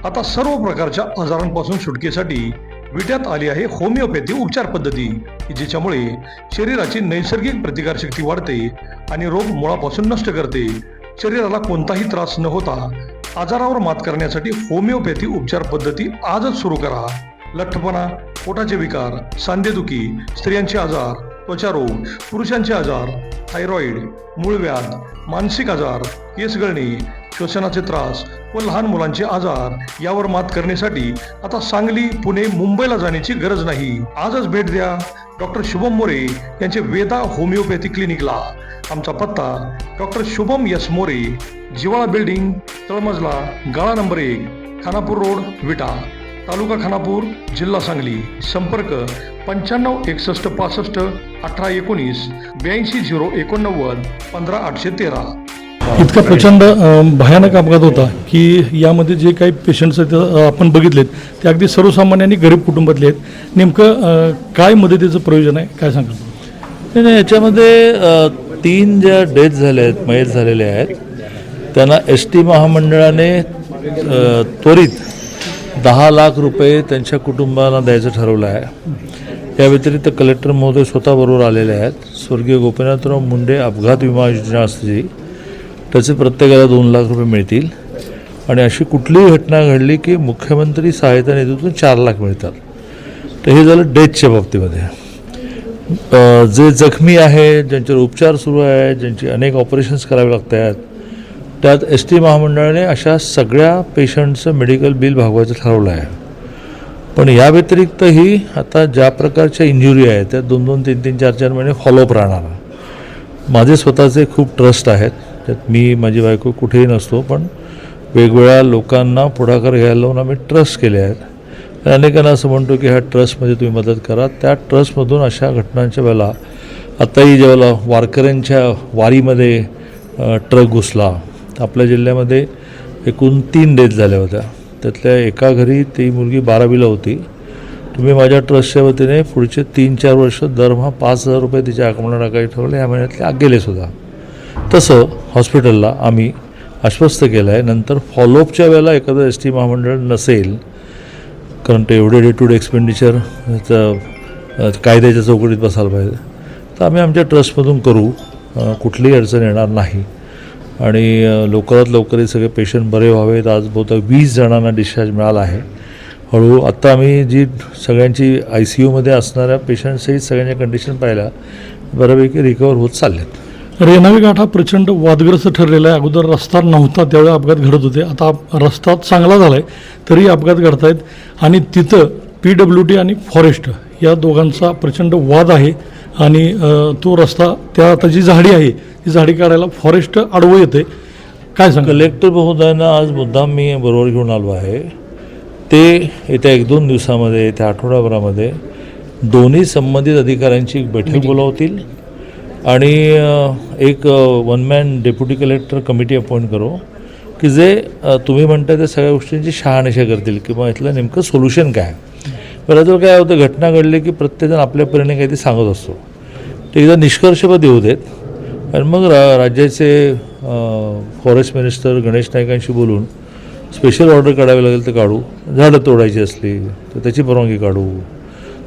आता सर्व प्रकारच्या आजारांपासून सुटकेसाठी विट्यात आली आहे होमिओपॅथी उपचार पद्धती, जिच्यामुळे शरीराची नैसर्गिक प्रतिकारशक्ती वाढते आणि रोग मुळापासून नष्ट करते. शरीराला कोणताही त्रास न होता आजारावर मात करण्यासाठी होमिओपॅथी उपचार पद्धती आजच सुरू करा. लठ्ठपणा, पोटाचे विकार, सांधेदुखी, स्त्रियांचे आजार, त्वचारोग, पुरुषांचे आजार, थायरॉइड, मूळव्याध, मानसिक आजार, केस गळणे, श्वसनाचे त्रास व लहान मुलांचे आजार यावर मात करण्यासाठी आता सांगली, पुणे, मुंबईला जाण्याची गरज नाही. आजच भेट द्या डॉक्टर शुभम मोरे यांचे वेदा होमिओपॅथी क्लिनिकला. आमचा पत्ता डॉक्टर शुभम एस मोरे, जिवाळा बिल्डिंग, तळमजला, गाळा नंबर 1, खानापूर रोड, विटा, तालुका खानापूर, जिल्हा सांगली. संपर्क 95 61 65 18 19 82 089 15 813. इतका प्रचंड भयानक अपघात होता की यामध्ये जे काही पेशंट्स आहेत आपण बघितलेत ते अगदी सर्वसामान्य आणि गरीब कुटुंबातले आहेत. नेमकं काय मदतीचं प्रयोजन आहे, काय सांगाल? नाही, याच्यामध्ये 3 ज्या डेथ झाल्या आहेत, मयत झालेल्या आहेत, त्यांना ST महामंडळाने त्वरित 10 लाख रुपये त्यांच्या कुटुंबाला द्यायचं ठरवलं आहे. या व्यतिरिक्त कलेक्टर महोदय स्वतःबरोबर आलेले आहेत. स्वर्गीय गोपीनाथराव मुंडे अपघात विमा योजना असते त्याचे प्रत्येकाला 2 लाख रुपये मिळतील. आणि अशी कुठलीही घटना घडली की मुख्यमंत्री सहायता निधीतून 4 लाख मिळतात. तर हे झालं डेथच्या बाबतीमध्ये. जे जखमी आहेत, ज्यांच्यावर उपचार सुरू आहेत, ज्यांची अनेक ऑपरेशन्स करावे लागत आहेत, त्यात ST महामंडळाने अशा सगळ्या पेशंटचं मेडिकल बिल भागवायचं ठरवलं आहे. पण या व्यतिरिक्तही आता ज्या प्रकारच्या इंजुरी आहेत त्या 2-2, 3-3, 4-4 महिने फॉलोअप राहणार. माझे स्वतःचे खूप ट्रस्ट आहेत, त्यात मी, माझी बायको कुठेही नसतो, पण वेगवेगळ्या लोकांना पुढाकार घ्यायला लावून आम्ही ट्रस्ट केले आहेत. अनेकांना असं म्हणतो की ह्या ट्रस्टमध्ये तुम्ही मदत करा. त्या ट्रस्टमधून अशा घटनांच्या वेळेला आत्ताही ज्यावेळेला वारकऱ्यांच्या वारीमध्ये ट्रक घुसला, आपल्या जिल्ह्यामध्ये एकूण 3 डेथ झाल्या होत्या. त्यातल्या एका घरी ती मुलगी 12वीला होती. तुम्ही माझ्या ट्रस्टच्या वतीने पुढचे 3-4 वर्ष दरमहा 5,000 रुपये तिच्या अकाउंटला टाकायचे ठरवले. ह्या महिन्यातले गेलेसुद्धा. तसं हॉस्पिटलला आम्ही आश्वस्त केलं आहे. नंतर फॉलोअपच्या वेळेला एखादं ST महामंडळ नसेल, कारण ते एवढे डे टू डे एक्सपेंडिचर कायद्याच्या चौकटीत बसायला पाहिजे, तर आम्ही आमच्या ट्रस्टमधून करू. कुठलीही अडचण येणार नाही आणि लवकरात लवकर हे सगळे पेशंट बरे व्हावेत. आज बहुतेक 20 जणांना डिस्चार्ज मिळाला आहे. हळूहळू आत्ता आम्ही जी सगळ्यांची ICUमध्ये असणाऱ्या पेशंटसहित सगळ्यांच्या कंडिशन पाहिल्या, बऱ्यापैकी रिकवर होत चाललेत. रेणावी घाट हा प्रचंड वादग्रस्त ठरलेला आहे. अगोदर रस्ता नव्हता त्यावेळी अपघात घडत होते, आता रस्ता चांगला झाला आहे तरी अपघात घडत आहेत. आणि तिथं PWD आणि फॉरेस्ट या दोघांचा प्रचंड वाद आहे. आणि तो रस्ता, त्या आता जी झाडी आहे ती झाडी काढायला फॉरेस्ट आडवं येते. काय सांग? कलेक्टर महोदयांना आज मुद्दाम मी बरोबर घेऊन आलो आहे. ते येत्या 1-2 दिवसामध्ये, त्या आठवड्याभरामध्ये दोन्ही संबंधित अधिकाऱ्यांची एक बैठक बोलावतील आणि एक 1 man deputy collector committee appoint करू की जे तुम्ही म्हणता त्या सगळ्या गोष्टींची शहानिशा करतील किंवा इथलं नेमकं सोल्युशन काय. बऱ्याच वेळा काय होतं, घटना घडली की प्रत्येकजण आपल्या परीने काहीतरी सांगत असतो. ते एकदा निष्कर्षपद येऊ देत आणि मग राज्याचे फॉरेस्ट मिनिस्टर गणेश नाईकांशी बोलून स्पेशल ऑर्डर काढावी लागेल तर काढू. झाडं तोडायची असली तर त्याची परवानगी काढू.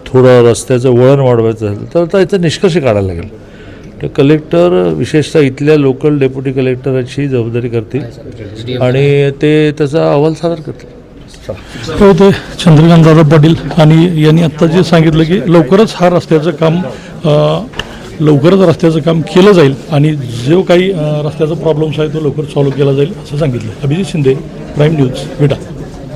थोडं रस्त्याचं वळण वाढवायचं असेल तर त्याचा निष्कर्ष काढायला लागेल. तर कलेक्टर विशेषतः इथल्या लोकल डेप्युटी कलेक्टराची जबाबदारी करतील आणि ते त्याचा अहवाल सादर करतील. होते चंद्रकांत दादा पाटील आणि यांनी आत्ता जे सांगितलं की लवकरच रस्त्याचं काम केलं जाईल आणि जो काही रस्त्याचा प्रॉब्लेम्स आहे तो लवकर सॉल्व्ह केला जाईल असं सांगितलं. अभिजित शिंदे, प्राईम न्यूज, विटा.